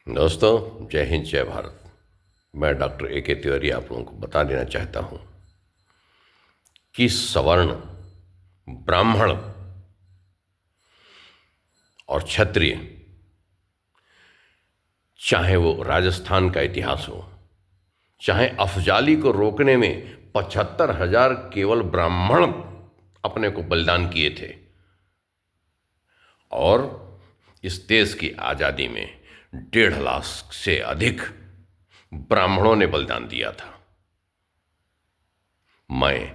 दोस्तों, जय हिंद, जय भारत। मैं डॉक्टर A.K. तिवारी आप लोगों को बता देना चाहता हूं कि सवर्ण, ब्राह्मण और क्षत्रिय, चाहे वो राजस्थान का इतिहास हो, चाहे अफजाली को रोकने में 75,000 केवल ब्राह्मण अपने को बलिदान किए थे, और इस देश की आज़ादी में 1.5 लाख से अधिक ब्राह्मणों ने बलिदान दिया था। मैं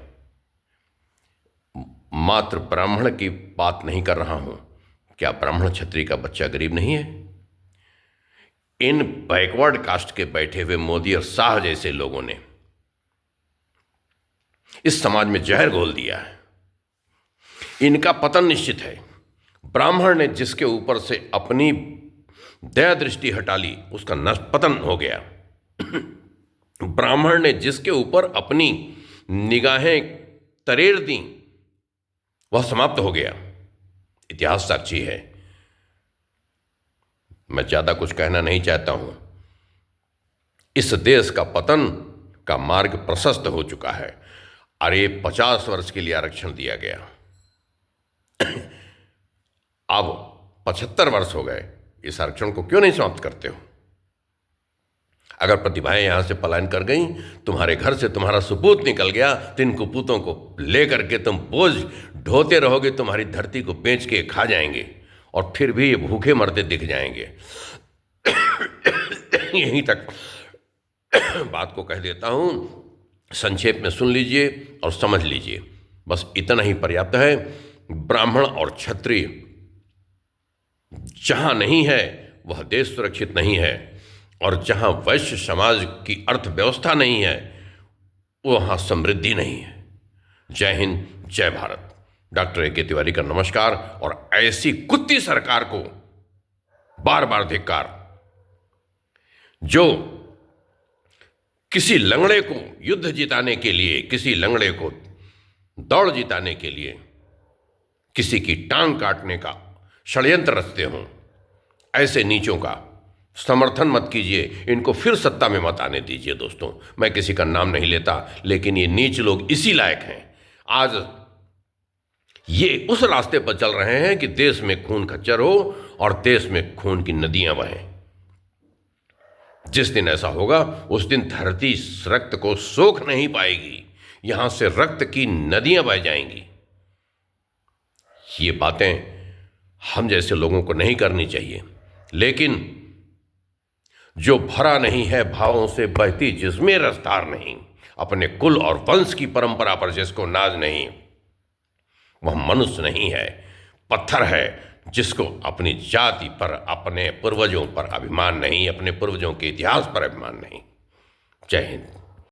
मात्र ब्राह्मण की बात नहीं कर रहा हूं। क्या ब्राह्मण क्षत्रिय का बच्चा गरीब नहीं है? इन बैकवर्ड कास्ट के बैठे हुए मोदी और शाह जैसे लोगों ने इस समाज में जहर घोल दिया है। इनका पतन निश्चित है। ब्राह्मण ने जिसके ऊपर से अपनी दया दृष्टि हटा ली, उसका पतन हो गया। ब्राह्मण ने जिसके ऊपर अपनी निगाहें तरेर दी, वह समाप्त हो गया। इतिहास साक्षी है। मैं ज्यादा कुछ कहना नहीं चाहता हूं। इस देश का पतन का मार्ग प्रशस्त हो चुका है। अरे 50 वर्ष के लिए आरक्षण दिया गया, अब 75 वर्ष हो गए। इस आरक्षण को क्यों नहीं समाप्त करते हो? अगर प्रतिभाएं यहां से पलायन कर गई, तुम्हारे घर से तुम्हारा सुपूत निकल गया, तो इन कुपूतों को लेकर के तुम बोझ ढोते रहोगे, तुम्हारी धरती को बेच के खा जाएंगे और फिर भी ये भूखे मरते दिख जाएंगे। यहीं तक बात को कह देता हूं, संक्षेप में सुन लीजिए और समझ लीजिए। बस इतना ही पर्याप्त है। ब्राह्मण और क्षत्रिय जहां नहीं है, वह देश सुरक्षित नहीं है, और जहां वैश्य समाज की अर्थव्यवस्था नहीं है, वहां समृद्धि नहीं है। जय हिंद, जय भारत। Doctor A.K. तिवारी का नमस्कार। और ऐसी कुत्ती सरकार को बार बार धिक्कार, जो किसी लंगड़े को युद्ध जिताने के लिए, किसी लंगड़े को दौड़ जिताने के लिए किसी की टांग काटने का षड्यंत्र रचते हों, ऐसे नीचों का समर्थन मत कीजिए। इनको फिर सत्ता में मत आने दीजिए। दोस्तों, मैं किसी का नाम नहीं लेता, लेकिन ये नीच लोग इसी लायक हैं। आज ये उस रास्ते पर चल रहे हैं कि देश में खून खच्चर हो और देश में खून की नदियां बहें। जिस दिन ऐसा होगा, उस दिन धरती रक्त को सोख नहीं पाएगी। यहां से रक्त की नदियां बह जाएंगी। ये बातें हम जैसे लोगों को नहीं करनी चाहिए, लेकिन जो भरा नहीं है भावों से बहती जिसमें रसधार नहीं, अपने कुल और वंश की परंपरा पर जिसको नाज नहीं, वह मनुष्य नहीं है, पत्थर है। जिसको अपनी जाति पर, अपने पूर्वजों पर अभिमान नहीं, अपने पूर्वजों के इतिहास पर अभिमान नहीं। जय हिंद।